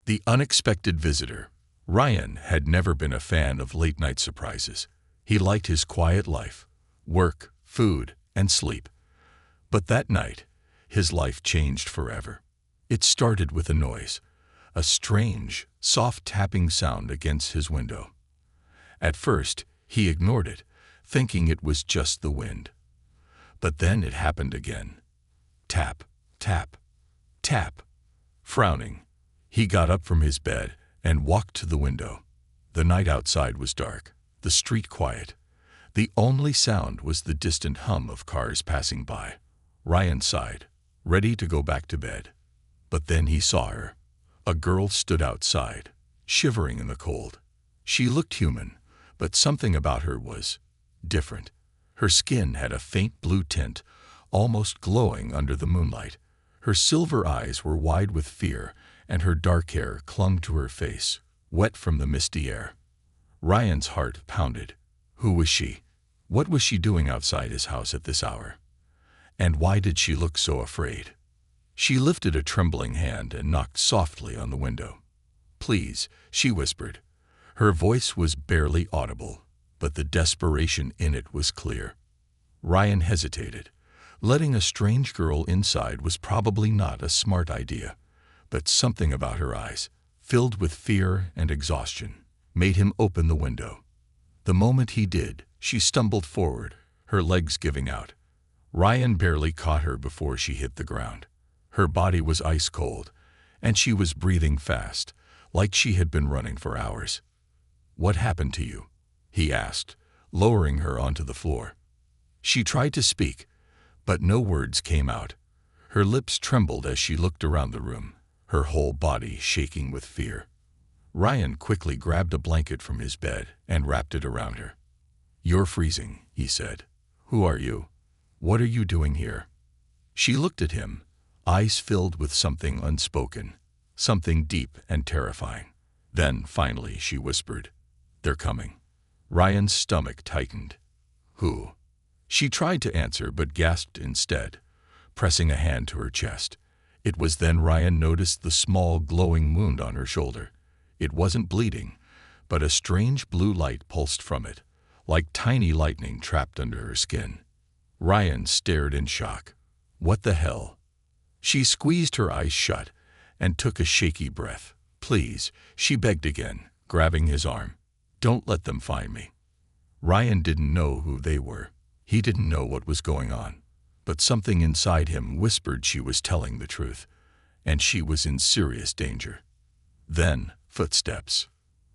The unexpected visitor. Ryan had never been a fan of late-night surprises. He liked his quiet life, work, food, and sleep. But that night, his life changed forever. It started with a noise, a strange, soft tapping sound against his window. At first, he ignored it, thinking it was just the wind. But then it happened again. Tap, tap, tap. Frowning, he got up from his bed and walked to the window. The night outside was dark, the street quiet. The only sound was the distant hum of cars passing by. Ryan sighed, ready to go back to bed. But then he saw her. A girl stood outside, shivering in the cold. She looked human, but something about her was different. Her skin had a faint blue tint, almost glowing under the moonlight. Her silver eyes were wide with fear, and her dark hair clung to her face, wet from the misty air. Ryan's heart pounded. Who was she? What was she doing outside his house at this hour? And why did she look so afraid? She lifted a trembling hand and knocked softly on the window. "Please," she whispered. Her voice was barely audible, but the desperation in it was clear. Ryan hesitated. Letting a strange girl inside was probably not a smart idea, but something about her eyes, filled with fear and exhaustion, made him open the window. The moment he did, she stumbled forward, her legs giving out. Ryan barely caught her before she hit the ground. Her body was ice cold, and she was breathing fast, like she had been running for hours. "What happened to you?" he asked, lowering her onto the floor. She tried to speak, but no words came out. Her lips trembled as she looked around the room, her whole body shaking with fear. Ryan quickly grabbed a blanket from his bed and wrapped it around her. "You're freezing," he said. "Who are you? What are you doing here?" She looked at him, eyes filled with something unspoken, something deep and terrifying. Then, finally, she whispered, "They're coming." Ryan's stomach tightened. "Who?" She tried to answer but gasped instead, pressing a hand to her chest. It was then Ryan noticed the small glowing wound on her shoulder. It wasn't bleeding, but a strange blue light pulsed from it, like tiny lightning trapped under her skin. Ryan stared in shock. What the hell? She squeezed her eyes shut and took a shaky breath. "Please," she begged again, grabbing his arm. "Don't let them find me." Ryan didn't know who they were. He didn't know what was going on, but something inside him whispered she was telling the truth, and she was in serious danger. Then, footsteps.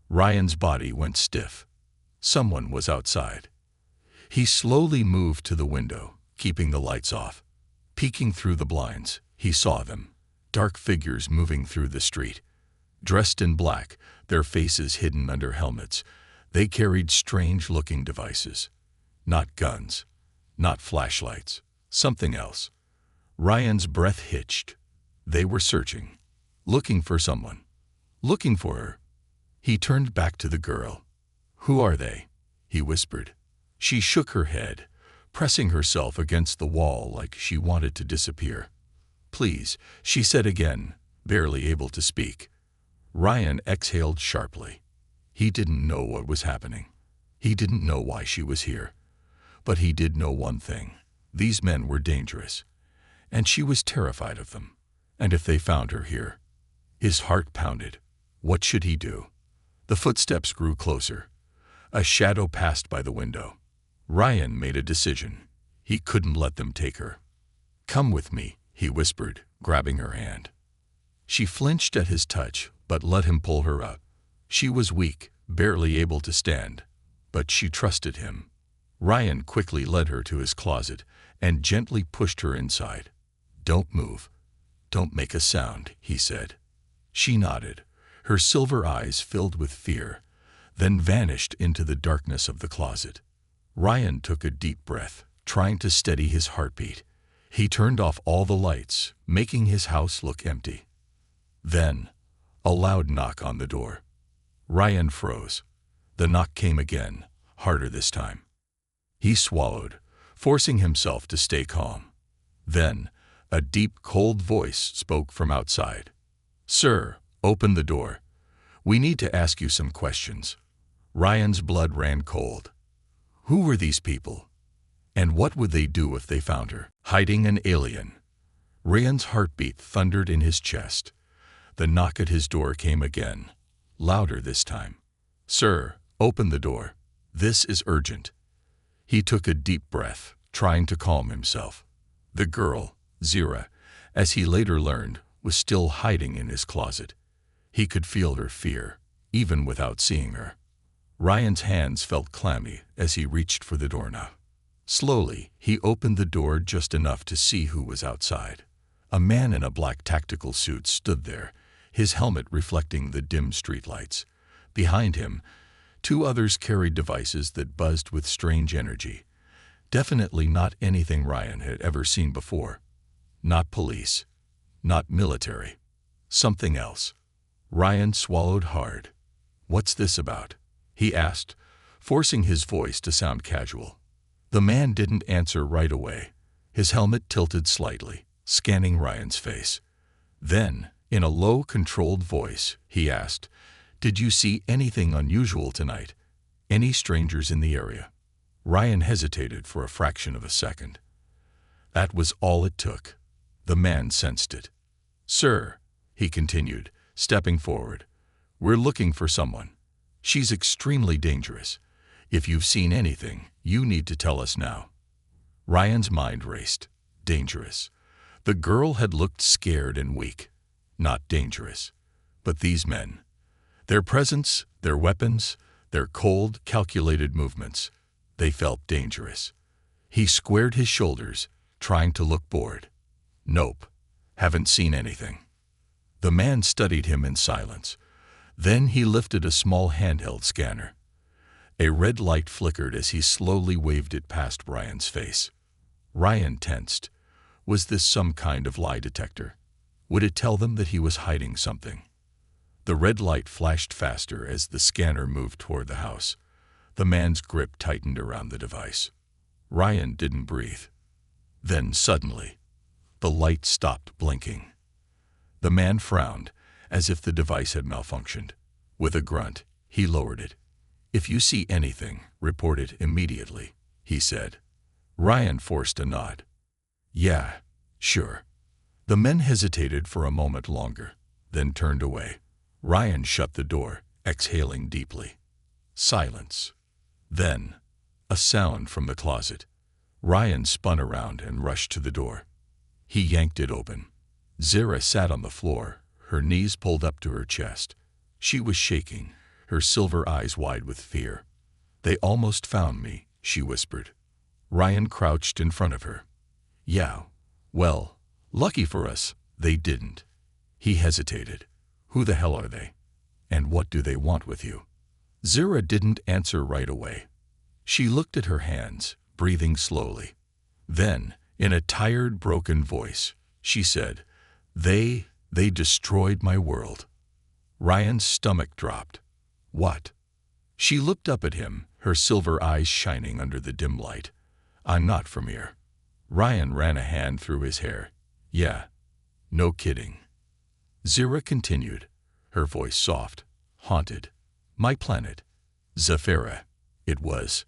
Ryan's body went stiff. Someone was outside. He slowly moved to the window, keeping the lights off. Peeking through the blinds, he saw them, dark figures moving through the street. Dressed in black, their faces hidden under helmets, they carried strange-looking devices. Not guns, not flashlights, something else. Ryan's breath hitched. They were searching, looking for someone, looking for her. He turned back to the girl. "Who are they?" he whispered. She shook her head, pressing herself against the wall like she wanted to disappear. "Please," she said again, barely able to speak. Ryan exhaled sharply. He didn't know what was happening. He didn't know why she was here. But he did know one thing. These men were dangerous, and she was terrified of them. And if they found her here? His heart pounded. What should he do? The footsteps grew closer. A shadow passed by the window. Ryan made a decision. He couldn't let them take her. "Come with me," he whispered, grabbing her hand. She flinched at his touch, but let him pull her up. She was weak, barely able to stand, but she trusted him. Ryan quickly led her to his closet and gently pushed her inside. "Don't move. Don't make a sound," he said. She nodded, her silver eyes filled with fear, then vanished into the darkness of the closet. Ryan took a deep breath, trying to steady his heartbeat. He turned off all the lights, making his house look empty. Then, a loud knock on the door. Ryan froze. The knock came again, harder this time. He swallowed, forcing himself to stay calm. Then, a deep, cold voice spoke from outside. "Sir, Open the door. We need to ask you some questions." Ryan's blood ran cold. Who were these people? And what would they do if they found her? Hiding an alien. Ryan's heartbeat thundered in his chest. The knock at his door came again, louder this time. "Sir, open the door. This is urgent." He took a deep breath, trying to calm himself. The girl, Zira, as he later learned, was still hiding in his closet. He could feel her fear, even without seeing her. Ryan's hands felt clammy as he reached for the doorknob. Slowly, he opened the door just enough to see who was outside. A man in a black tactical suit stood there, his helmet reflecting the dim streetlights. Behind him, two others carried devices that buzzed with strange energy. Definitely not anything Ryan had ever seen before. Not police. Not military. Something else. Ryan swallowed hard. "What's this about?" he asked, forcing his voice to sound casual. The man didn't answer right away. His helmet tilted slightly, scanning Ryan's face. Then, in a low, controlled voice, he asked, "Did you see anything unusual tonight? Any strangers in the area?" Ryan hesitated for a fraction of a second. That was all it took. The man sensed it. "Sir," he continued, stepping forward, "we're looking for someone. She's extremely dangerous. If you've seen anything, you need to tell us now." Ryan's mind raced. Dangerous. The girl had looked scared and weak. Not dangerous. But these men. Their presence, their weapons, their cold, calculated movements. They felt dangerous. He squared his shoulders, trying to look bored. "Nope. Haven't seen anything." The man studied him in silence. Then he lifted a small handheld scanner. A red light flickered as he slowly waved it past Ryan's face. Ryan tensed. Was this some kind of lie detector? Would it tell them that he was hiding something? The red light flashed faster as the scanner moved toward the house. The man's grip tightened around the device. Ryan didn't breathe. Then suddenly, the light stopped blinking. The man frowned, as if the device had malfunctioned. With a grunt, he lowered it. "If you see anything, report it immediately," he said. Ryan forced a nod. "Yeah, sure." The men hesitated for a moment longer, then turned away. Ryan shut the door, exhaling deeply. Silence. Then, a sound from the closet. Ryan spun around and rushed to the door. He yanked it open. Zira sat on the floor, her knees pulled up to her chest. She was shaking, her silver eyes wide with fear. "They almost found me," she whispered. Ryan crouched in front of her. "Yeah, well, lucky for us, they didn't." He hesitated. "Who the hell are they? And what do they want with you?" Zira didn't answer right away. She looked at her hands, breathing slowly. Then, in a tired, broken voice, she said, They destroyed my world." Ryan's stomach dropped. "What?" She looked up at him, her silver eyes shining under the dim light. "I'm not from here." Ryan ran a hand through his hair. "Yeah, no kidding." Zira continued, her voice soft, haunted. "My planet, Zephyra. It was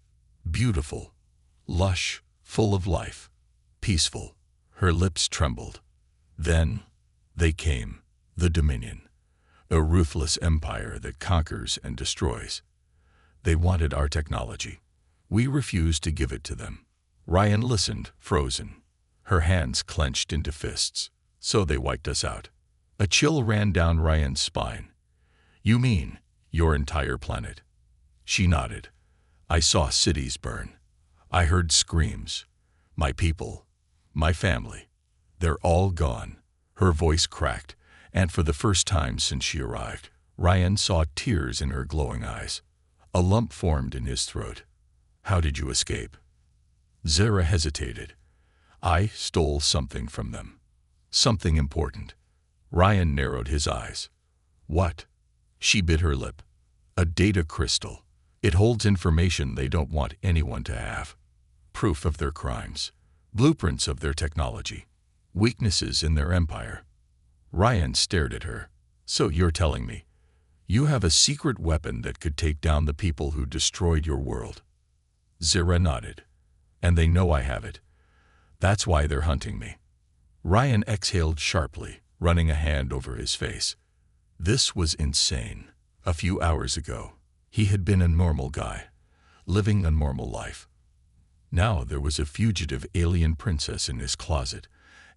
beautiful, lush, full of life, peaceful." Her lips trembled. "Then they came, the Dominion, a ruthless empire that conquers and destroys. They wanted our technology. We refused to give it to them." Ryan listened, frozen. Her hands clenched into fists. "So they wiped us out." A chill ran down Ryan's spine. "You mean your entire planet?" She nodded. "I saw cities burn. I heard screams. My people, my family, they're all gone." Her voice cracked, and for the first time since she arrived, Ryan saw tears in her glowing eyes. A lump formed in his throat. "How did you escape?" Zira hesitated. "I stole something from them. Something important." Ryan narrowed his eyes. "What?" She bit her lip. "A data crystal. It holds information they don't want anyone to have. Proof of their crimes. Blueprints of their technology. Weaknesses in their empire." Ryan stared at her, So you're telling me you have a secret weapon that could take down the people who destroyed your world? Zira nodded. And they know I have it. That's why they're hunting me. Ryan exhaled sharply, running a hand over his face. This was insane. A few hours ago, he had been a normal guy, living a normal life. Now there was a fugitive alien princess in his closet,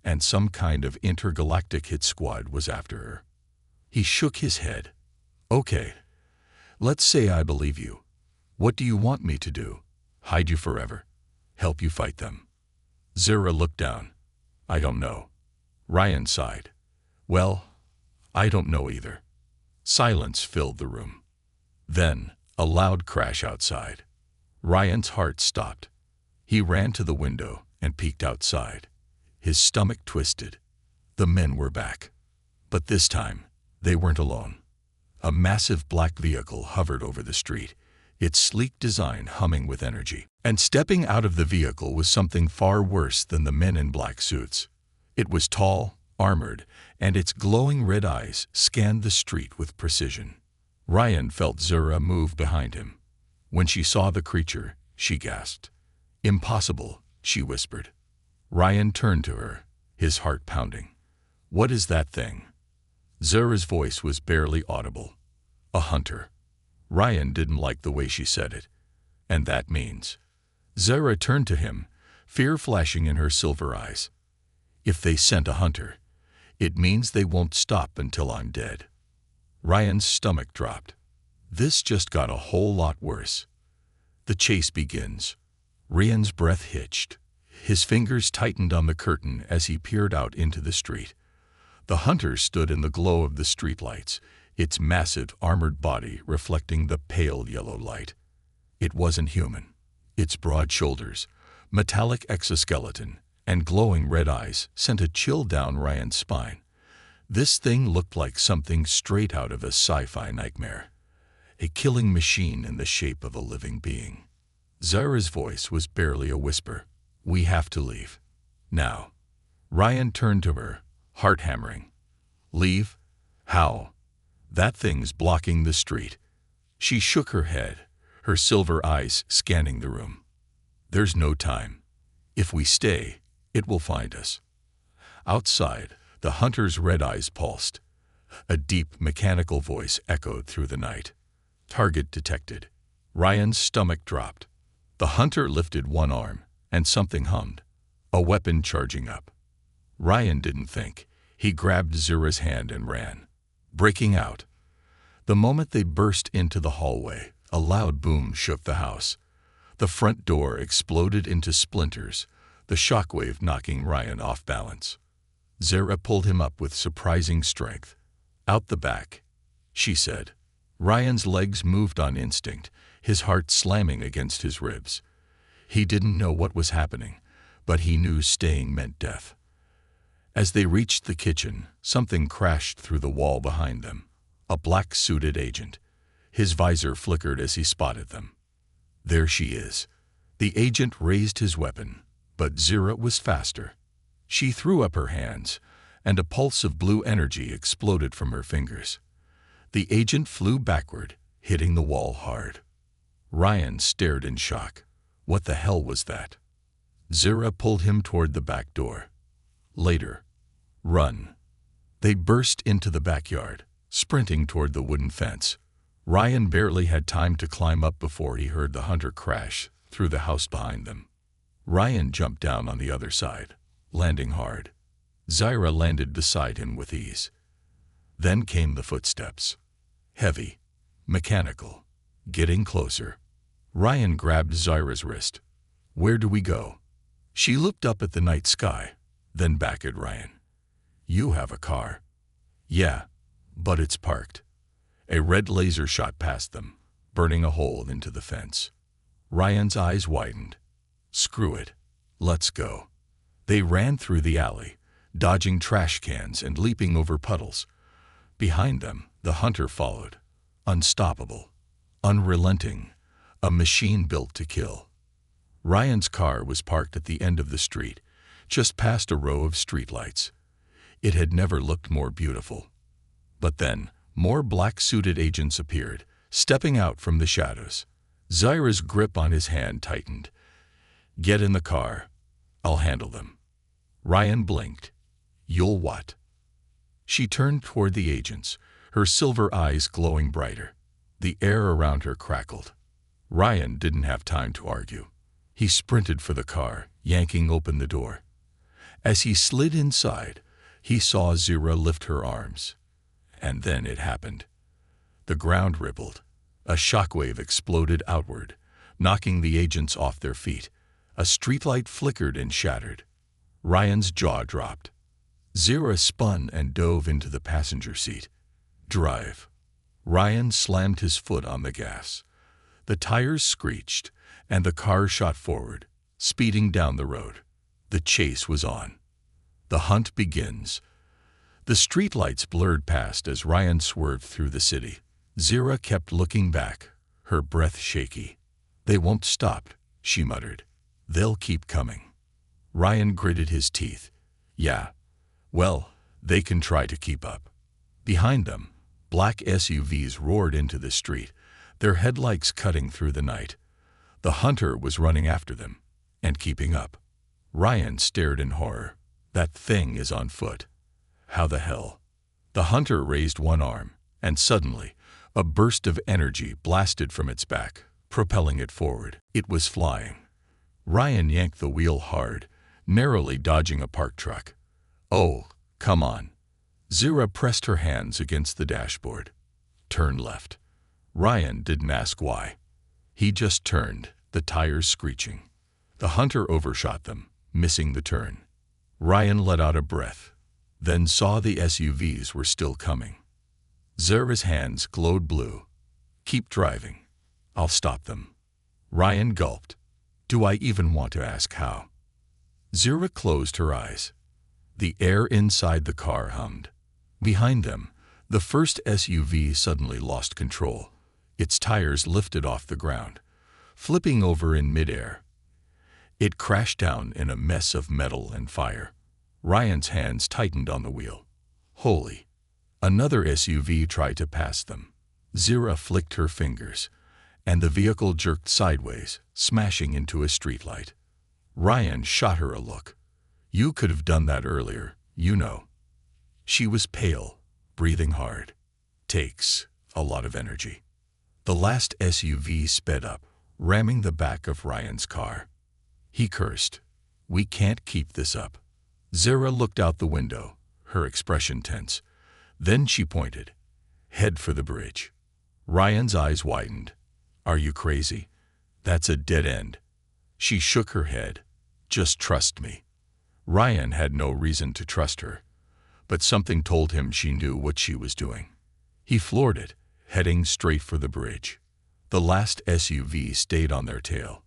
and some kind of intergalactic hit squad was after her. He shook his head. Okay, let's say I believe you. What do you want me to do? Hide you forever? Help you fight them? Zira looked down. I don't know. Ryan sighed. Well, I don't know either. Silence filled the room. Then, a loud crash outside. Ryan's heart stopped. He ran to the window and peeked outside. His stomach twisted. The men were back. But this time, they weren't alone. A massive black vehicle hovered over the street, its sleek design humming with energy. And stepping out of the vehicle was something far worse than the men in black suits. It was tall, armored, and its glowing red eyes scanned the street with precision. Ryan felt Zira move behind him. When she saw the creature, she gasped. Impossible, she whispered. Ryan turned to her, his heart pounding. What is that thing? Zira's voice was barely audible. A hunter. Ryan didn't like the way she said it. And that means. Zira turned to him, fear flashing in her silver eyes. If they sent a hunter, it means they won't stop until I'm dead. Ryan's stomach dropped. This just got a whole lot worse. The chase begins. Ryan's breath hitched. His fingers tightened on the curtain as he peered out into the street. The hunter stood in the glow of the streetlights, its massive armored body reflecting the pale yellow light. It wasn't human. Its broad shoulders, metallic exoskeleton, and glowing red eyes sent a chill down Ryan's spine. This thing looked like something straight out of a sci-fi nightmare. A killing machine in the shape of a living being. Zira's voice was barely a whisper. We have to leave. Now. Ryan turned to her, heart hammering. Leave? How? That thing's blocking the street. She shook her head, her silver eyes scanning the room. There's no time. If we stay, it will find us. Outside, the hunter's red eyes pulsed. A deep, mechanical voice echoed through the night. Target detected. Ryan's stomach dropped. The hunter lifted one arm, and something hummed. A weapon charging up. Ryan didn't think. He grabbed Zira's hand and ran, breaking out. The moment they burst into the hallway, a loud boom shook the house. The front door exploded into splinters, the shockwave knocking Ryan off balance. Zira pulled him up with surprising strength. Out the back, she said. Ryan's legs moved on instinct, his heart slamming against his ribs. He didn't know what was happening, but he knew staying meant death. As they reached the kitchen, something crashed through the wall behind them. A black-suited agent. His visor flickered as he spotted them. There she is. The agent raised his weapon, but Zira was faster. She threw up her hands, and a pulse of blue energy exploded from her fingers. The agent flew backward, hitting the wall hard. Ryan stared in shock. What the hell was that? Zira pulled him toward the back door. Later. Run. They burst into the backyard, sprinting toward the wooden fence. Ryan barely had time to climb up before he heard the hunter crash through the house behind them. Ryan jumped down on the other side, landing hard. Zira landed beside him with ease. Then came the footsteps. Heavy, mechanical, getting closer. Ryan grabbed Zira's wrist. Where do we go? She looked up at the night sky, then back at Ryan. You have a car. Yeah, but it's parked. A red laser shot past them, burning a hole into the fence. Ryan's eyes widened. Screw it. Let's go. They ran through the alley, dodging trash cans and leaping over puddles. Behind them, the hunter followed. Unstoppable. Unrelenting. A machine built to kill. Ryan's car was parked at the end of the street, just past a row of streetlights. It had never looked more beautiful. But then, more black-suited agents appeared, stepping out from the shadows. Zyra's grip on his hand tightened. "Get in the car. I'll handle them." Ryan blinked. "You'll what?" She turned toward the agents, her silver eyes glowing brighter. The air around her crackled. Ryan didn't have time to argue. He sprinted for the car, yanking open the door. As he slid inside, he saw Zyra lift her arms. And then it happened. The ground rippled. A shockwave exploded outward, knocking the agents off their feet. A streetlight flickered and shattered. Ryan's jaw dropped. Zyra spun and dove into the passenger seat. "Drive." Ryan slammed his foot on the gas. The tires screeched, and the car shot forward, speeding down the road. The chase was on. The hunt begins. The streetlights blurred past as Ryan swerved through the city. Zyra kept looking back, her breath shaky. "They won't stop," she muttered. "They'll keep coming." Ryan gritted his teeth. "Yeah. Well, they can try to keep up." Behind them, black SUVs roared into the street, their headlights cutting through the night. The hunter was running after them, and keeping up. Ryan stared in horror. "That thing is on foot. How the hell?" The hunter raised one arm, and suddenly, a burst of energy blasted from its back, propelling it forward. It was flying. Ryan yanked the wheel hard, narrowly dodging a parked truck. "Oh, come on." Zyra pressed her hands against the dashboard. "Turn left." Ryan didn't ask why. He just turned, the tires screeching. The hunter overshot them, missing the turn. Ryan let out a breath, then saw the SUVs were still coming. Zyra's hands glowed blue. "Keep driving. I'll stop them." Ryan gulped. "Do I even want to ask how?" Zyra closed her eyes. The air inside the car hummed. Behind them, the first SUV suddenly lost control. Its tires lifted off the ground, flipping over in midair. It crashed down in a mess of metal and fire. Ryan's hands tightened on the wheel. Holy! Another SUV tried to pass them. Zyra flicked her fingers, and the vehicle jerked sideways, smashing into a streetlight. Ryan shot her a look. "You could have done that earlier, you know." She was pale, breathing hard. Takes a lot of energy. The last SUV sped up, ramming the back of Ryan's car. He cursed. "We can't keep this up." Zyra looked out the window, her expression tense. Then she pointed. "Head for the bridge." Ryan's eyes widened. "Are you crazy? That's a dead end." She shook her head. "Just trust me." Ryan had no reason to trust her, but something told him she knew what she was doing. He floored it, heading straight for the bridge. The last SUV stayed on their tail.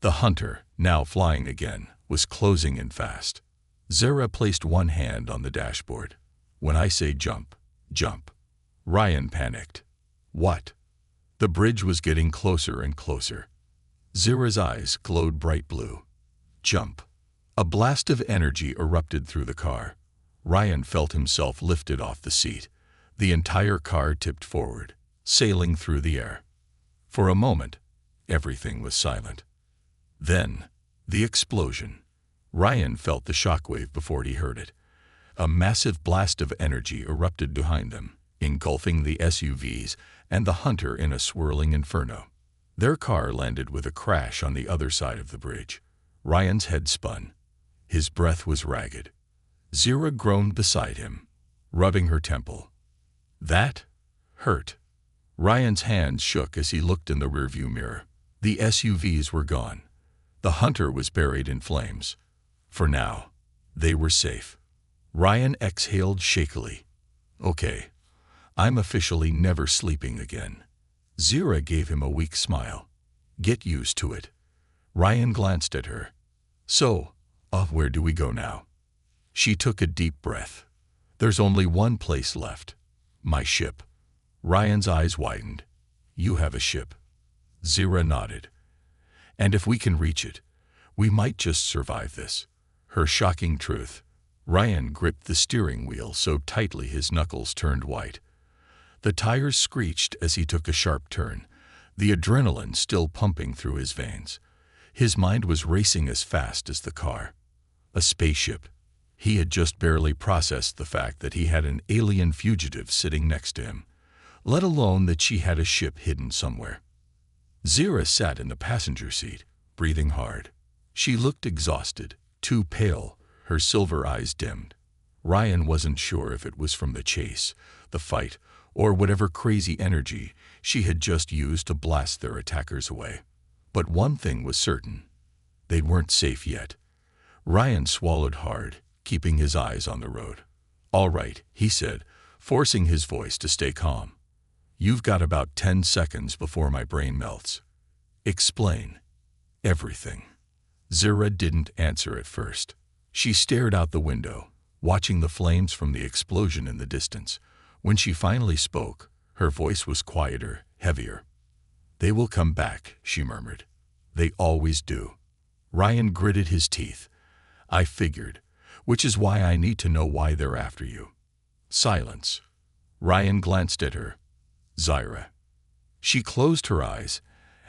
The hunter, now flying again, was closing in fast. Zyra placed one hand on the dashboard. "When I say jump, jump." Ryan panicked. "What?" The bridge was getting closer and closer. Zyra's eyes glowed bright blue. "Jump." A blast of energy erupted through the car. Ryan felt himself lifted off the seat. The entire car tipped forward, sailing through the air. For a moment, everything was silent. Then, the explosion. Ryan felt the shockwave before he heard it. A massive blast of energy erupted behind them, engulfing the SUVs and the hunter in a swirling inferno. Their car landed with a crash on the other side of the bridge. Ryan's head spun. His breath was ragged. Zyra groaned beside him, rubbing her temple. "That hurt." Ryan's hands shook as he looked in the rearview mirror. The SUVs were gone. The hunter was buried in flames. For now, they were safe. Ryan exhaled shakily. "Okay, I'm officially never sleeping again." Zyra gave him a weak smile. "Get used to it." Ryan glanced at her. "So, where do we go now?" She took a deep breath. "There's only one place left. My ship." Ryan's eyes widened. "You have a ship." Zyra nodded. "And if we can reach it, we might just survive this." Her shocking truth. Ryan gripped the steering wheel so tightly his knuckles turned white. The tires screeched as he took a sharp turn, the adrenaline still pumping through his veins. His mind was racing as fast as the car. A spaceship. He had just barely processed the fact that he had an alien fugitive sitting next to him, let alone that she had a ship hidden somewhere. Zira sat in the passenger seat, breathing hard. She looked exhausted, too pale, her silver eyes dimmed. Ryan wasn't sure if it was from the chase, the fight, or whatever crazy energy she had just used to blast their attackers away. But one thing was certain. They weren't safe yet. Ryan swallowed hard, keeping his eyes on the road. "All right," he said, forcing his voice to stay calm. "You've got about 10 seconds before my brain melts. Explain. Everything." Zira didn't answer at first. She stared out the window, watching the flames from the explosion in the distance. When she finally spoke, her voice was quieter, heavier. "They will come back," she murmured. "They always do." Ryan gritted his teeth. "I figured, which is why I need to know why they're after you." Silence. Ryan glanced at her. "Zira." She closed her eyes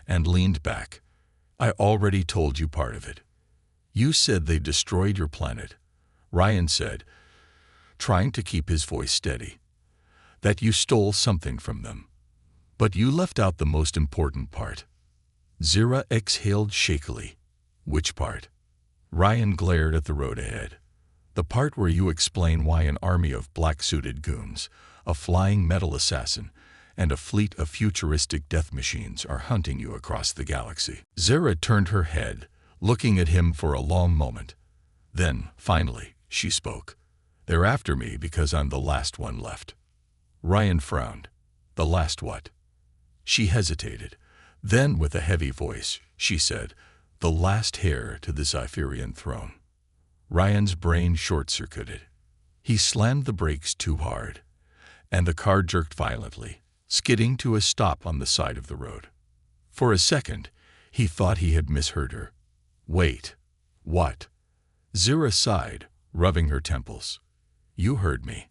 and leaned back. "I already told you part of it. You said they destroyed your planet," Ryan said, trying to keep his voice steady. "That you stole something from them. But you left out the most important part." Zira exhaled shakily. "Which part?" Ryan glared at the road ahead. "The part where you explain why an army of black-suited goons, a flying metal assassin, and a fleet of futuristic death machines are hunting you across the galaxy." Zira turned her head, looking at him for a long moment. Then, finally, she spoke. "They're after me because I'm the last one left." Ryan frowned. "The last what?" She hesitated. Then, with a heavy voice, she said, "The last heir to the Zypherian throne." Ryan's brain short-circuited. He slammed the brakes too hard, and the car jerked violently, skidding to a stop on the side of the road. For a second, he thought he had misheard her. "Wait. What?" Zira sighed, rubbing her temples. "You heard me."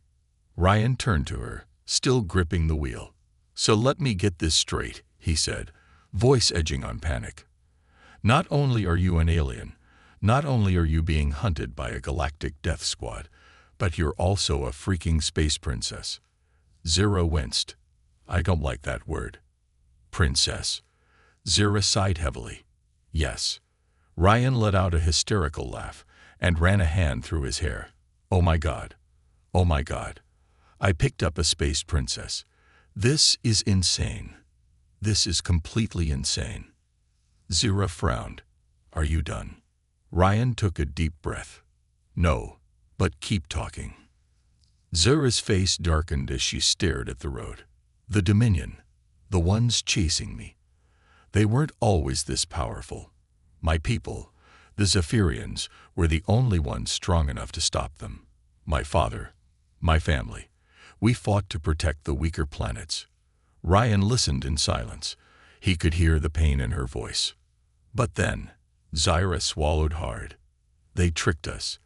Ryan turned to her, still gripping the wheel. "So let me get this straight," he said, voice edging on panic. "Not only are you an alien, not only are you being hunted by a galactic death squad, but you're also a freaking space princess." Zira winced. "I don't like that word." "Princess." Zira sighed heavily. "Yes." Ryan let out a hysterical laugh and ran a hand through his hair. "Oh my God. Oh my God. I picked up a space princess. This is insane. This is completely insane." Zira frowned. "Are you done?" Ryan took a deep breath. "No, but keep talking." Zira's face darkened as she stared at the road. "The Dominion. The ones chasing me. They weren't always this powerful. My people, the Zephyrians, were the only ones strong enough to stop them. My father, my family. We fought to protect the weaker planets." Ryan listened in silence. He could hear the pain in her voice. "But then," Zira swallowed hard, "they tricked us.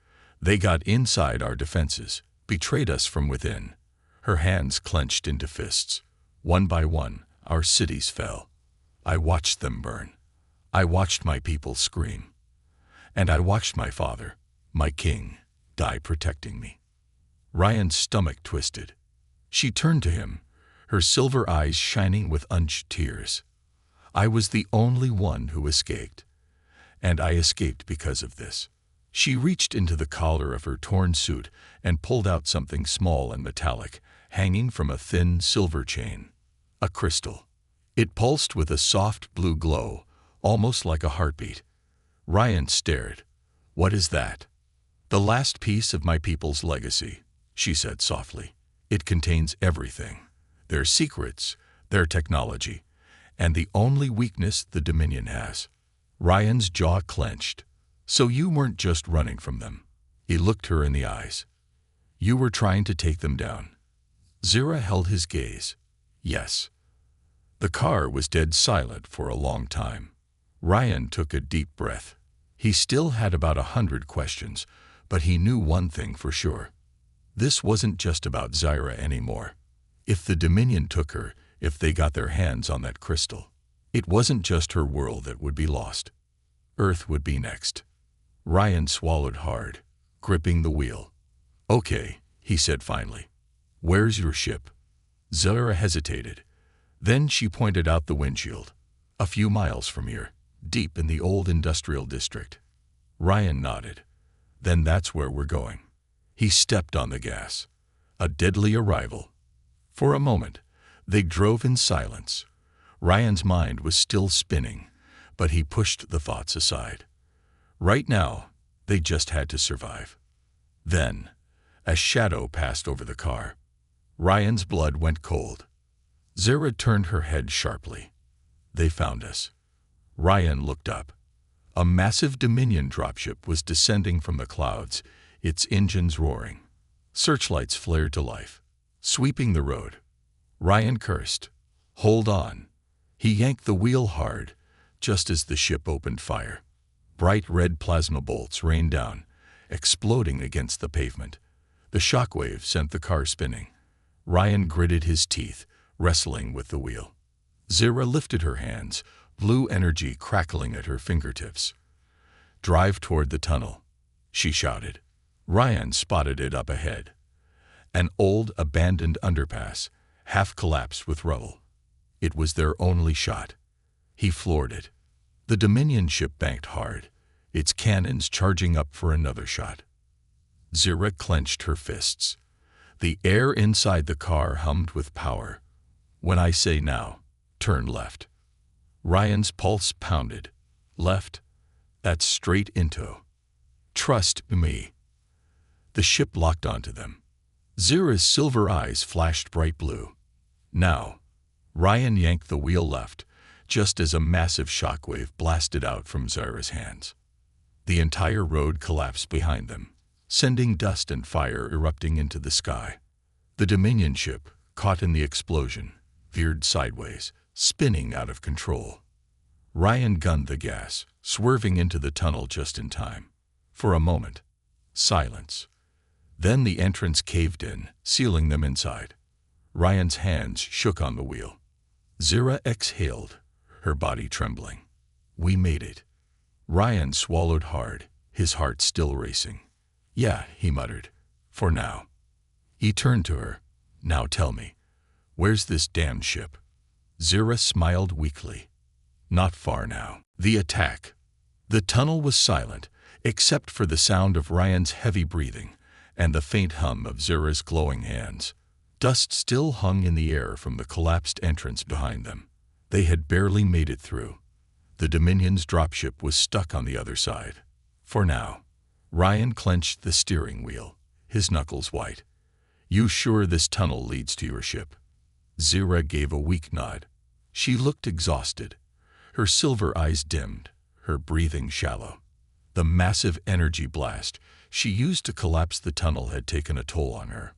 They got inside our defenses, betrayed us from within." Her hands clenched into fists. "One by one, our cities fell. I watched them burn. I watched my people scream. And I watched my father, my king, die protecting me." Ryan's stomach twisted. She turned to him, her silver eyes shining with unshed tears. "I was the only one who escaped. And I escaped because of this." She reached into the collar of her torn suit and pulled out something small and metallic, hanging from a thin silver chain. A crystal. It pulsed with a soft blue glow, almost like a heartbeat. Ryan stared. "What is that?" "The last piece of my people's legacy," she said softly. "It contains everything. Their secrets, their technology, and the only weakness the Dominion has." Ryan's jaw clenched. "So you weren't just running from them." He looked her in the eyes. "You were trying to take them down." Zira held his gaze. "Yes." The car was dead silent for a long time. Ryan took a deep breath. He still had about 100 questions, But he knew one thing for sure. This wasn't just about Zyra anymore. If the Dominion took her, if they got their hands on that crystal, it wasn't just her world that would be lost. Earth would be next. Ryan swallowed hard, gripping the wheel. "Okay," he said finally. "Where's your ship?" Zyra hesitated. Then she pointed out the windshield. "A few miles from here, deep in the old industrial district." Ryan nodded. "Then that's where we're going." He stepped on the gas. A deadly arrival. For a moment, they drove in silence. Ryan's mind was still spinning, but he pushed the thoughts aside. Right now, they just had to survive. Then, a shadow passed over the car. Ryan's blood went cold. Zyra turned her head sharply. "They found us." Ryan looked up. A massive Dominion dropship was descending from the clouds, its engines roaring. Searchlights flared to life, sweeping the road. Ryan cursed. "Hold on." He yanked the wheel hard, just as the ship opened fire. Bright red plasma bolts rained down, exploding against the pavement. The shockwave sent the car spinning. Ryan gritted his teeth, wrestling with the wheel. Zyra lifted her hands, blue energy crackling at her fingertips. "Drive toward the tunnel," she shouted. Ryan spotted it up ahead. An old, abandoned underpass, half collapsed with rubble. It was their only shot. He floored it. The Dominion ship banked hard, its cannons charging up for another shot. Zyra clenched her fists. The air inside the car hummed with power. "When I say now, turn left." Ryan's pulse pounded. "Left? That's straight into." "Trust me." The ship locked onto them. Zyra's silver eyes flashed bright blue. "Now." Ryan yanked the wheel left, just as a massive shockwave blasted out from Zyra's hands. The entire road collapsed behind them, sending dust and fire erupting into the sky. The Dominion ship, caught in the explosion, veered sideways, spinning out of control. Ryan gunned the gas, swerving into the tunnel just in time. For a moment, silence. Then the entrance caved in, sealing them inside. Ryan's hands shook on the wheel. Zyra exhaled, her body trembling. "We made it." Ryan swallowed hard, his heart still racing. "Yeah," he muttered, "for now." He turned to her. "Now tell me, where's this damned ship?" Zyra smiled weakly. "Not far now." The attack. The tunnel was silent, except for the sound of Ryan's heavy breathing and the faint hum of Zyra's glowing hands. Dust still hung in the air from the collapsed entrance behind them. They had barely made it through. The Dominion's dropship was stuck on the other side. For now. Ryan clenched the steering wheel, his knuckles white. "You sure this tunnel leads to your ship?" Zyra gave a weak nod. She looked exhausted. Her silver eyes dimmed, her breathing shallow. The massive energy blast she used to collapse the tunnel had taken a toll on her.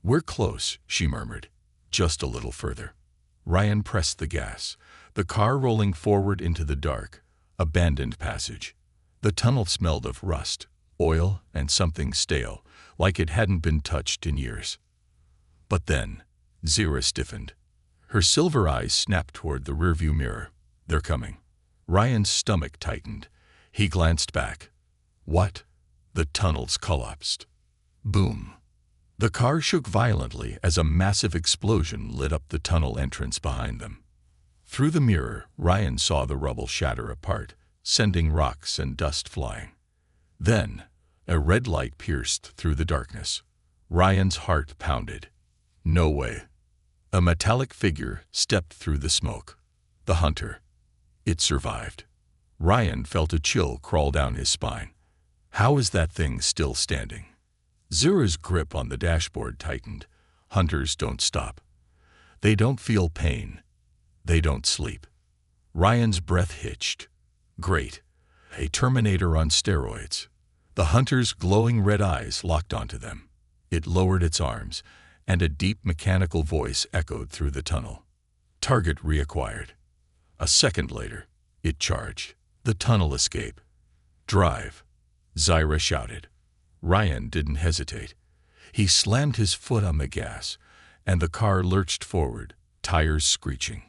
"We're close," she murmured. "Just a little further." Ryan pressed the gas, the car rolling forward into the dark, abandoned passage. The tunnel smelled of rust, oil, and something stale, like it hadn't been touched in years. But then, Zyra stiffened. Her silver eyes snapped toward the rearview mirror. "They're coming." Ryan's stomach tightened. He glanced back. What? The tunnels collapsed. Boom. The car shook violently as a massive explosion lit up the tunnel entrance behind them. Through the mirror, Ryan saw the rubble shatter apart, sending rocks and dust flying. Then, a red light pierced through the darkness. Ryan's heart pounded. No way. A metallic figure stepped through the smoke. The hunter. It survived. Ryan felt a chill crawl down his spine. How is that thing still standing? Zyra's grip on the dashboard tightened. Hunters don't stop. They don't feel pain. They don't sleep. Ryan's breath hitched. Great. A Terminator on steroids. The hunter's glowing red eyes locked onto them. It lowered its arms, and a deep mechanical voice echoed through the tunnel. Target reacquired. A second later, it charged. The tunnel escape. Drive. Zyra shouted. Ryan didn't hesitate. He slammed his foot on the gas, and the car lurched forward, tires screeching.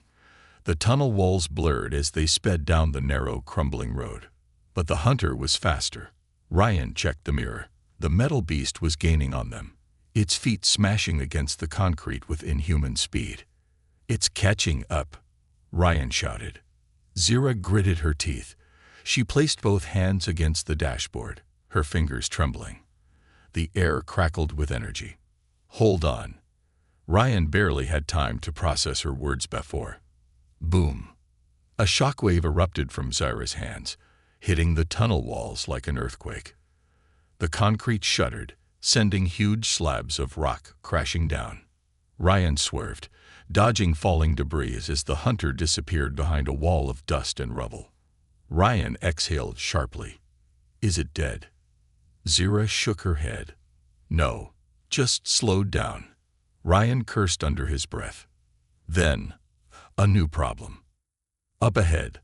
The tunnel walls blurred as they sped down the narrow, crumbling road. But the hunter was faster. Ryan checked the mirror. The metal beast was gaining on them, its feet smashing against the concrete with inhuman speed. "It's catching up," Ryan shouted. Zira gritted her teeth. She placed both hands against the dashboard, her fingers trembling. The air crackled with energy. "Hold on." Ryan barely had time to process her words before. Boom. A shockwave erupted from Zira's hands, hitting the tunnel walls like an earthquake. The concrete shuddered, sending huge slabs of rock crashing down. Ryan swerved, dodging falling debris as the hunter disappeared behind a wall of dust and rubble. Ryan exhaled sharply. "Is it dead?" Zira shook her head. "No, just slowed down." Ryan cursed under his breath. Then, a new problem. Up ahead,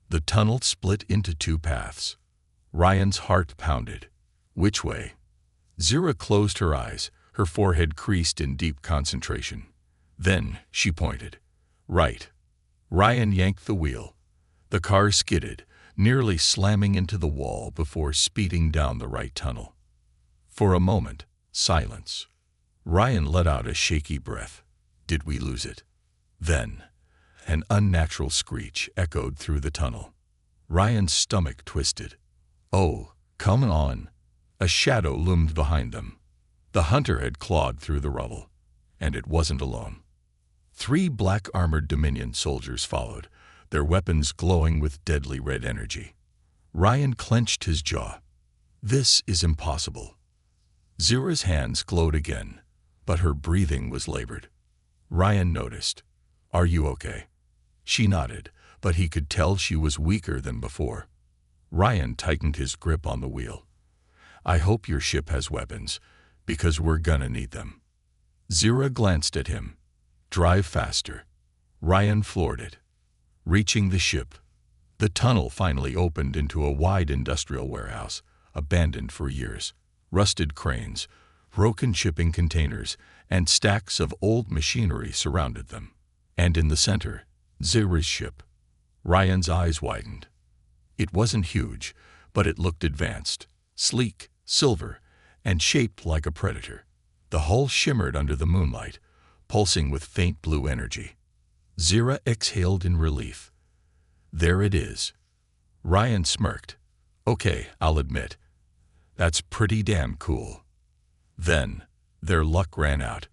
the tunnel split into two paths. Ryan's heart pounded. Which way? Zira closed her eyes, her forehead creased in deep concentration. Then she pointed. Right. Ryan yanked the wheel. The car skidded, nearly slamming into the wall before speeding down the right tunnel. For a moment, silence. Ryan let out a shaky breath. Did we lose it? Then, an unnatural screech echoed through the tunnel. Ryan's stomach twisted. "Oh, come on." A shadow loomed behind them. The hunter had clawed through the rubble, and it wasn't alone. 3 black-armored Dominion soldiers followed, their weapons glowing with deadly red energy. Ryan clenched his jaw. "This is impossible." Zira's hands glowed again, but her breathing was labored. Ryan noticed. "Are you okay?" She nodded, but he could tell she was weaker than before. Ryan tightened his grip on the wheel. "I hope your ship has weapons, because we're gonna need them." Zira glanced at him. "Drive faster." Ryan floored it. Reaching the ship, the tunnel finally opened into a wide industrial warehouse, abandoned for years. Rusted cranes, broken shipping containers, and stacks of old machinery surrounded them. And in the center, Zira's ship. Ryan's eyes widened. It wasn't huge, but it looked advanced, sleek, silver, and shaped like a predator. The hull shimmered under the moonlight, pulsing with faint blue energy. Zira exhaled in relief. "There it is." Ryan smirked. "Okay, I'll admit. That's pretty damn cool." Then, their luck ran out.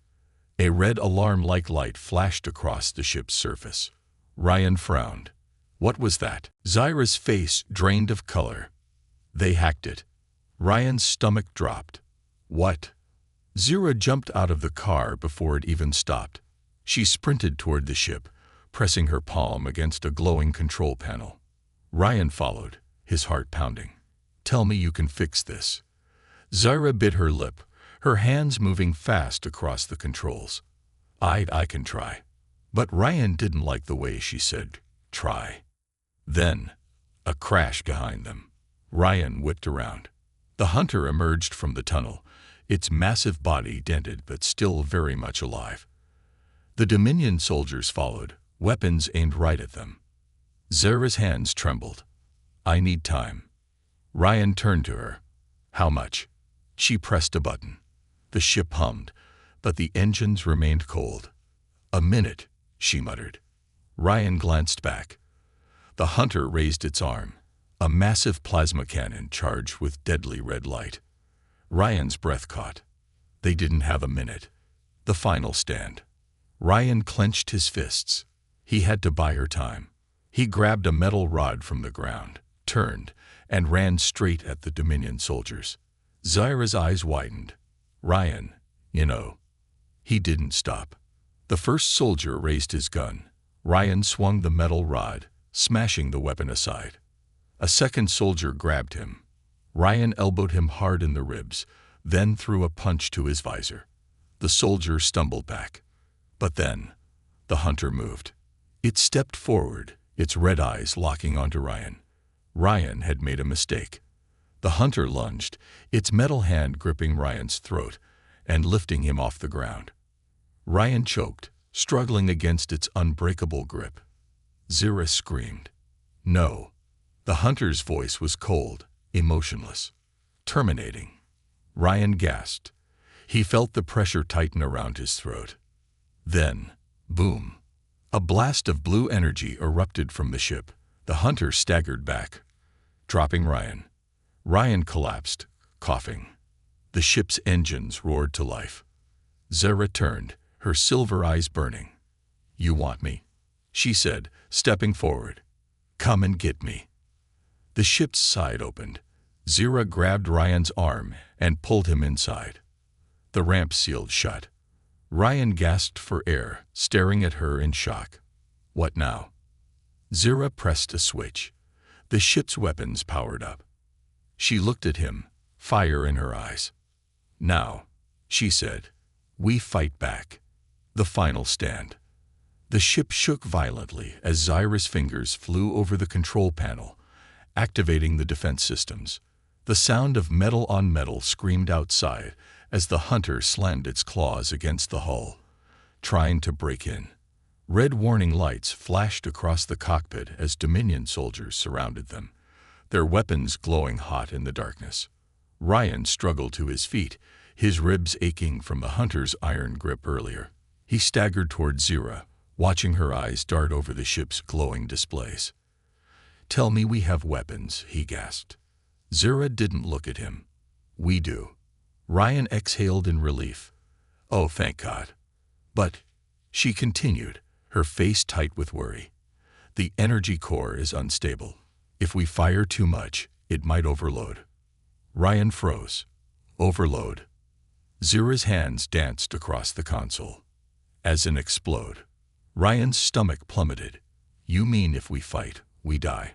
A red alarm-like light flashed across the ship's surface. Ryan frowned. What was that? Zira's face drained of color. "They hacked it." Ryan's stomach dropped. "What?" Zira jumped out of the car before it even stopped. She sprinted toward the ship, pressing her palm against a glowing control panel. Ryan followed, his heart pounding. "Tell me you can fix this." Zira bit her lip, her hands moving fast across the controls. I can try." But Ryan didn't like the way she said, "try." Then, a crash behind them. Ryan whipped around. The hunter emerged from the tunnel, its massive body dented but still very much alive. The Dominion soldiers followed, weapons aimed right at them. Zira's hands trembled. "I need time." Ryan turned to her. "How much?" She pressed a button. The ship hummed, but the engines remained cold. "A minute," she muttered. Ryan glanced back. The hunter raised its arm, a massive plasma cannon charged with deadly red light. Ryan's breath caught. They didn't have a minute. The final stand. Ryan clenched his fists. He had to buy her time. He grabbed a metal rod from the ground, turned, and ran straight at the Dominion soldiers. Zira's eyes widened. "Ryan, you know." He didn't stop. The first soldier raised his gun. Ryan swung the metal rod, smashing the weapon aside. A second soldier grabbed him. Ryan elbowed him hard in the ribs, then threw a punch to his visor. The soldier stumbled back. But then, the hunter moved. It stepped forward, its red eyes locking onto Ryan. Ryan had made a mistake. The hunter lunged, its metal hand gripping Ryan's throat and lifting him off the ground. Ryan choked, struggling against its unbreakable grip. Zira screamed. No. The hunter's voice was cold, emotionless, terminating. Ryan gasped. He felt the pressure tighten around his throat. Then, boom. A blast of blue energy erupted from the ship. The hunter staggered back, dropping Ryan. Ryan collapsed, coughing. The ship's engines roared to life. Zira turned, her silver eyes burning. "You want me?" she said, stepping forward. "Come and get me." The ship's side opened. Zira grabbed Ryan's arm and pulled him inside. The ramp sealed shut. Ryan gasped for air, staring at her in shock. What now? Zira pressed a switch. The ship's weapons powered up. She looked at him, fire in her eyes. "Now," she said, "we fight back. The final stand." The ship shook violently as Zira's fingers flew over the control panel, activating the defense systems. The sound of metal on metal screamed outside as the hunter slammed its claws against the hull, trying to break in. Red warning lights flashed across the cockpit as Dominion soldiers surrounded them, their weapons glowing hot in the darkness. Ryan struggled to his feet, his ribs aching from the hunter's iron grip earlier. He staggered toward Zira, watching her eyes dart over the ship's glowing displays. "Tell me we have weapons," he gasped. Zira didn't look at him. "We do." Ryan exhaled in relief. "Oh, thank God." "But," she continued, her face tight with worry, "the energy core is unstable. If we fire too much, it might overload." Ryan froze. Overload. Zira's hands danced across the console. As in explode. Ryan's stomach plummeted. "You mean if we fight, we die?"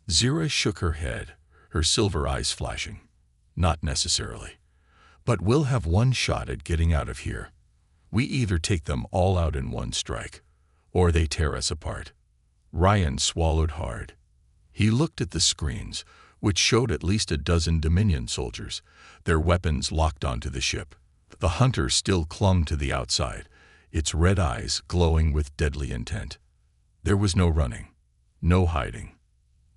Zira shook her head, her silver eyes flashing. "Not necessarily. But we'll have one shot at getting out of here. We either take them all out in one strike, or they tear us apart." Ryan swallowed hard. He looked at the screens, which showed at least a dozen Dominion soldiers, their weapons locked onto the ship. The hunter still clung to the outside, its red eyes glowing with deadly intent. There was no running, no hiding.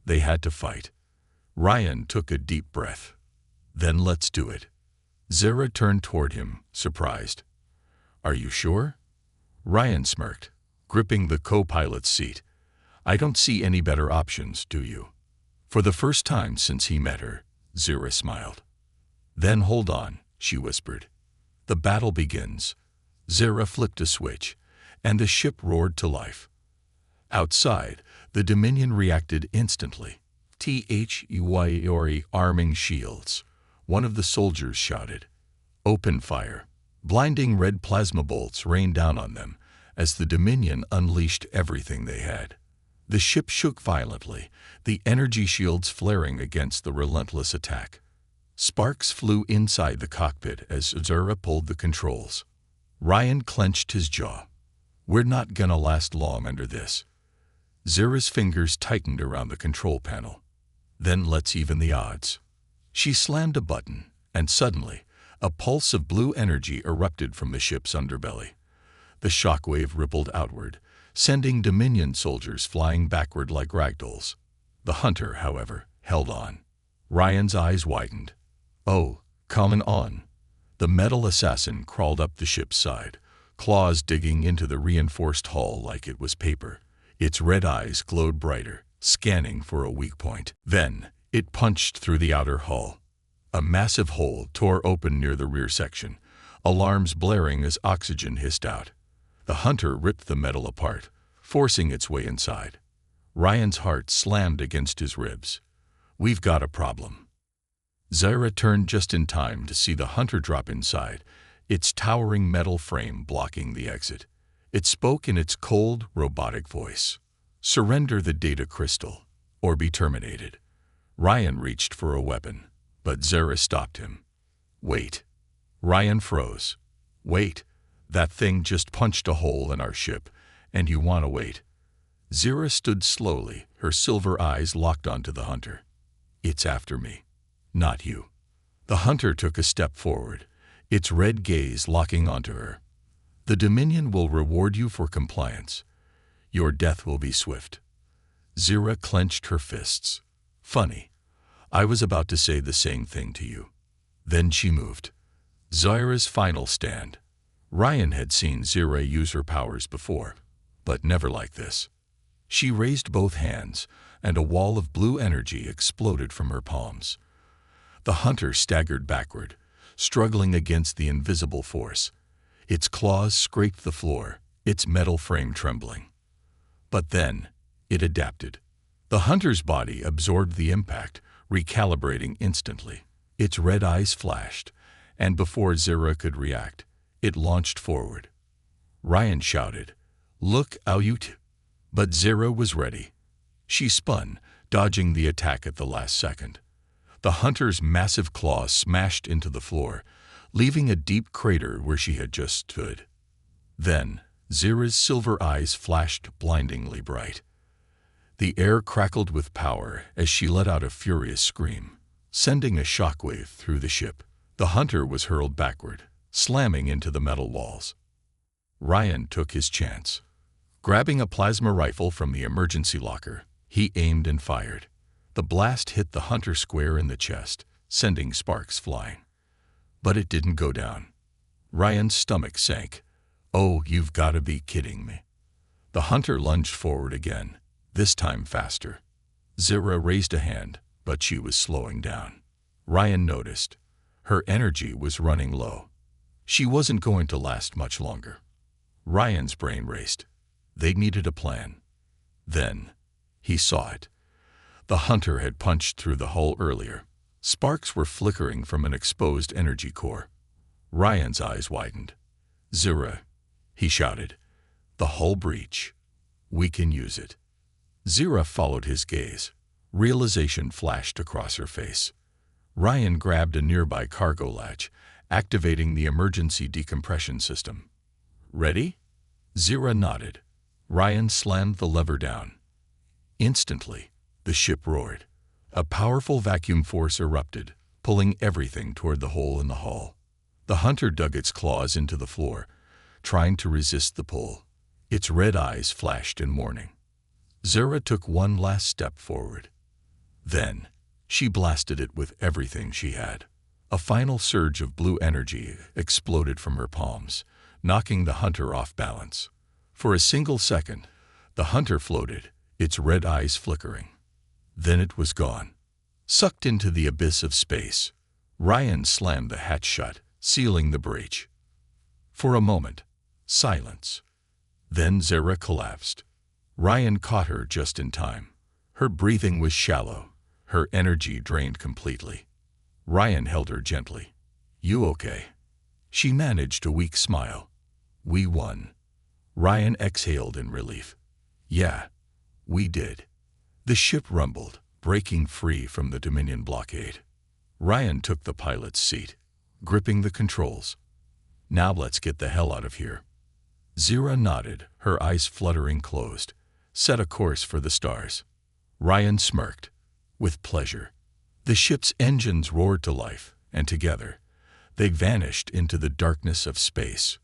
They had to fight. Ryan took a deep breath. "Then let's do it." Zira turned toward him, surprised. "Are you sure?" Ryan smirked, gripping the co-pilot's seat. "I don't see any better options, do you?" For the first time since he met her, Zira smiled. "Then hold on," she whispered. "The battle begins." Zira flipped a switch, and the ship roared to life. Outside, the Dominion reacted instantly. "Thuori arming shields," one of the soldiers shouted. "Open fire." Blinding red plasma bolts rained down on them as the Dominion unleashed everything they had. The ship shook violently, the energy shields flaring against the relentless attack. Sparks flew inside the cockpit as Zira pulled the controls. Ryan clenched his jaw. "We're not gonna last long under this." Zira's fingers tightened around the control panel. "Then let's even the odds." She slammed a button, and suddenly, a pulse of blue energy erupted from the ship's underbelly. The shockwave rippled outward, sending Dominion soldiers flying backward like ragdolls. The hunter, however, held on. Ryan's eyes widened. "Oh, come on." The metal assassin crawled up the ship's side, claws digging into the reinforced hull like it was paper. Its red eyes glowed brighter, scanning for a weak point. Then, it punched through the outer hull. A massive hole tore open near the rear section, alarms blaring as oxygen hissed out. The hunter ripped the metal apart, forcing its way inside. Ryan's heart slammed against his ribs. "We've got a problem." Zira turned just in time to see the hunter drop inside, its towering metal frame blocking the exit. It spoke in its cold, robotic voice. "Surrender the data crystal, or be terminated." Ryan reached for a weapon, but Zira stopped him. "Wait." Ryan froze. "Wait. That thing just punched a hole in our ship, and you want to wait." Zira stood slowly, her silver eyes locked onto the hunter. "It's after me." Not you. The hunter took a step forward, its red gaze locking onto her. The Dominion will reward you for compliance. Your death will be swift. Zira clenched her fists. Funny. I was about to say the same thing to you. Then she moved. Zira's final stand. Ryan had seen Zira use her powers before, but never like this. She raised both hands, and a wall of blue energy exploded from her palms. The hunter staggered backward, struggling against the invisible force. Its claws scraped the floor, its metal frame trembling. But then, it adapted. The hunter's body absorbed the impact, recalibrating instantly. Its red eyes flashed, and before Zira could react, it launched forward. Ryan shouted, "Look out!" But Zira was ready. She spun, dodging the attack at the last second. The hunter's massive claws smashed into the floor, leaving a deep crater where she had just stood. Then, Zira's silver eyes flashed blindingly bright. The air crackled with power as she let out a furious scream, sending a shockwave through the ship. The hunter was hurled backward, slamming into the metal walls. Ryan took his chance. Grabbing a plasma rifle from the emergency locker, he aimed and fired. The blast hit the hunter square in the chest, sending sparks flying. But it didn't go down. Ryan's stomach sank. "Oh, you've got to be kidding me." The hunter lunged forward again, this time faster. Zira raised a hand, but she was slowing down. Ryan noticed. Her energy was running low. She wasn't going to last much longer. Ryan's brain raced. They needed a plan. Then, he saw it. The hunter had punched through the hull earlier. Sparks were flickering from an exposed energy core. Ryan's eyes widened. "Zira," he shouted. "The hull breach. We can use it." Zira followed his gaze. Realization flashed across her face. Ryan grabbed a nearby cargo latch, activating the emergency decompression system. "Ready?" Zira nodded. Ryan slammed the lever down. Instantly, the ship roared. A powerful vacuum force erupted, pulling everything toward the hole in the hull. The hunter dug its claws into the floor, trying to resist the pull. Its red eyes flashed in warning. Zira took one last step forward. Then, she blasted it with everything she had. A final surge of blue energy exploded from her palms, knocking the hunter off balance. For a single second, the hunter floated, its red eyes flickering. Then it was gone. Sucked into the abyss of space, Ryan slammed the hatch shut, sealing the breach. For a moment, silence. Then Zira collapsed. Ryan caught her just in time. Her breathing was shallow, her energy drained completely. Ryan held her gently. "You okay?" She managed a weak smile. "We won." Ryan exhaled in relief. "Yeah, we did." The ship rumbled, breaking free from the Dominion blockade. Ryan took the pilot's seat, gripping the controls. "Now let's get the hell out of here." Zira nodded, her eyes fluttering closed. "Set a course for the stars." Ryan smirked. With pleasure. The ship's engines roared to life, and together, they vanished into the darkness of space.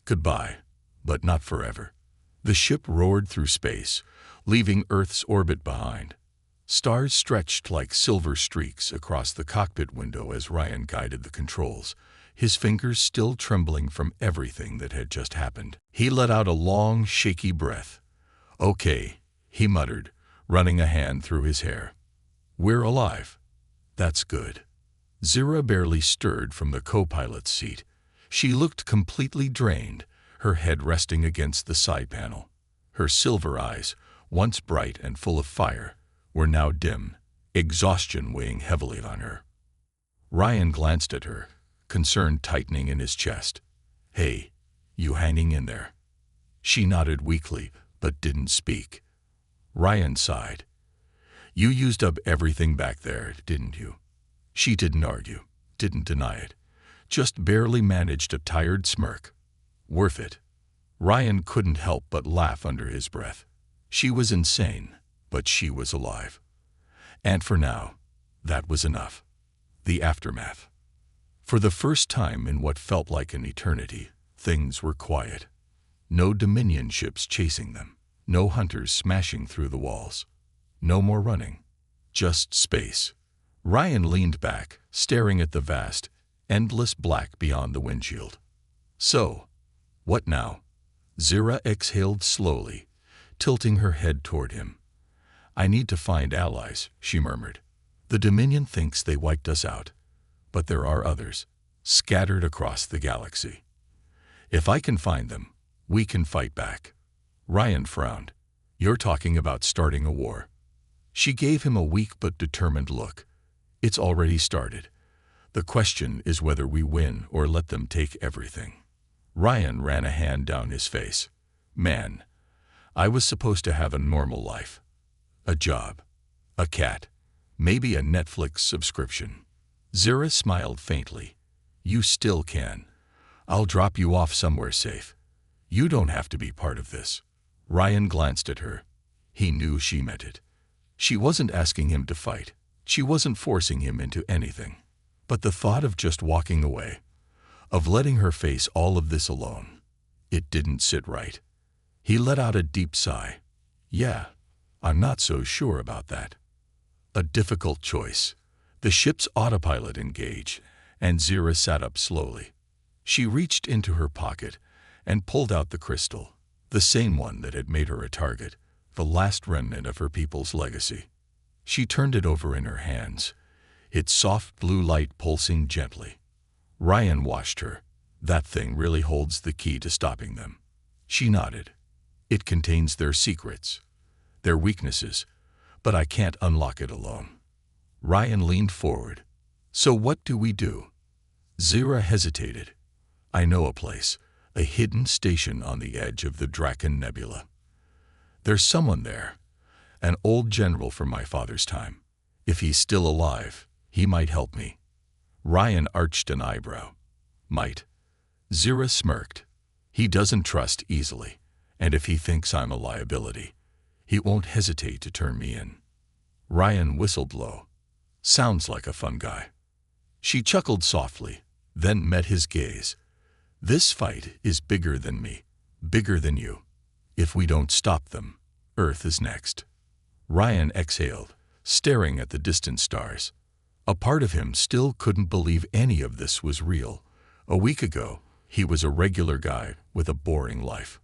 Goodbye, but not forever. The ship roared through space, leaving Earth's orbit behind. Stars stretched like silver streaks across the cockpit window as Ryan guided the controls, his fingers still trembling from everything that had just happened. He let out a long, shaky breath. "Okay," he muttered, running a hand through his hair. "We're alive. That's good." Zira barely stirred from the co-pilot's seat. She looked completely drained, her head resting against the side panel. Her silver eyes, once bright and full of fire, were now dim, exhaustion weighing heavily on her. Ryan glanced at her, concern tightening in his chest. "Hey, you hanging in there?" She nodded weakly, but didn't speak. Ryan sighed. "You used up everything back there, didn't you?" She didn't argue, didn't deny it, just barely managed a tired smirk. "Worth it." Ryan couldn't help but laugh under his breath. She was insane, but she was alive. And for now, that was enough. The aftermath. For the first time in what felt like an eternity, things were quiet. No Dominion ships chasing them. No hunters smashing through the walls. No more running. Just space. Ryan leaned back, staring at the vast, endless black beyond the windshield. So, what now? Zira exhaled slowly, tilting her head toward him. I need to find allies, she murmured. The Dominion thinks they wiped us out, but there are others, scattered across the galaxy. If I can find them, we can fight back. Ryan frowned. You're talking about starting a war. She gave him a weak but determined look. It's already started. The question is whether we win or let them take everything. Ryan ran a hand down his face. Man, I was supposed to have a normal life. A job. A cat. Maybe a Netflix subscription. Zira smiled faintly. You still can. I'll drop you off somewhere safe. You don't have to be part of this. Ryan glanced at her. He knew she meant it. She wasn't asking him to fight. She wasn't forcing him into anything. But the thought of just walking away, of letting her face all of this alone, it didn't sit right. He let out a deep sigh. Yeah, I'm not so sure about that. A difficult choice. The ship's autopilot engaged, and Zira sat up slowly. She reached into her pocket and pulled out the crystal, the same one that had made her a target, the last remnant of her people's legacy. She turned it over in her hands, its soft blue light pulsing gently. Ryan watched her. That thing really holds the key to stopping them. She nodded. It contains their secrets, their weaknesses, but I can't unlock it alone. Ryan leaned forward. So what do we do? Zira hesitated. I know a place, a hidden station on the edge of the Draken Nebula. There's someone there, an old general from my father's time. If he's still alive, he might help me. Ryan arched an eyebrow. Might. Zira smirked. He doesn't trust easily, and if he thinks I'm a liability, he won't hesitate to turn me in. Ryan whistled low. Sounds like a fun guy. She chuckled softly, then met his gaze. This fight is bigger than me, bigger than you. If we don't stop them, Earth is next. Ryan exhaled, staring at the distant stars. A part of him still couldn't believe any of this was real. A week ago, he was a regular guy with a boring life.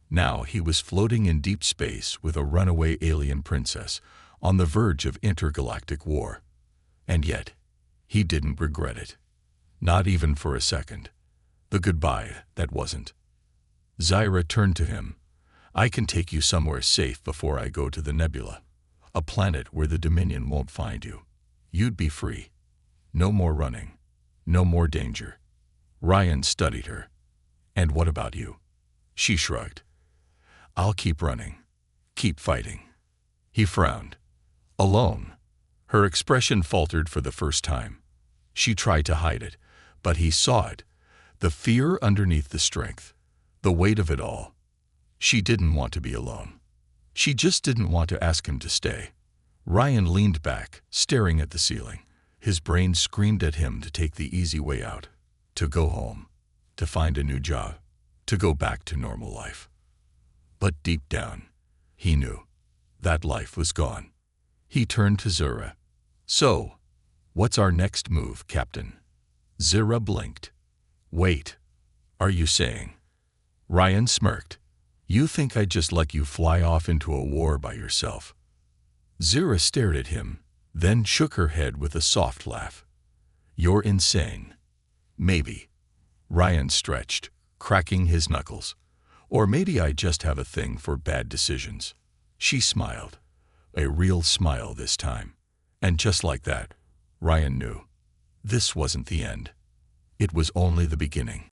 Now he was floating in deep space with a runaway alien princess on the verge of intergalactic war. And yet, he didn't regret it. Not even for a second. The goodbye that wasn't. Zira turned to him. I can take you somewhere safe before I go to the nebula. A planet where the Dominion won't find you. You'd be free. No more running. No more danger. Ryan studied her. And what about you? She shrugged. I'll keep running. Keep fighting. He frowned. Alone. Her expression faltered for the first time. She tried to hide it, but he saw it. The fear underneath the strength. The weight of it all. She didn't want to be alone. She just didn't want to ask him to stay. Ryan leaned back, staring at the ceiling. His brain screamed at him to take the easy way out. To go home. To find a new job. To go back to normal life. But deep down, he knew that life was gone. He turned to Zira. So, what's our next move, Captain? Zira blinked. Wait. Are you saying? Ryan smirked. You think I'd just let you fly off into a war by yourself? Zira stared at him, then shook her head with a soft laugh. You're insane. Maybe. Ryan stretched, cracking his knuckles. Or maybe I just have a thing for bad decisions. She smiled. A real smile this time. And just like that, Ryan knew. This wasn't the end. It was only the beginning.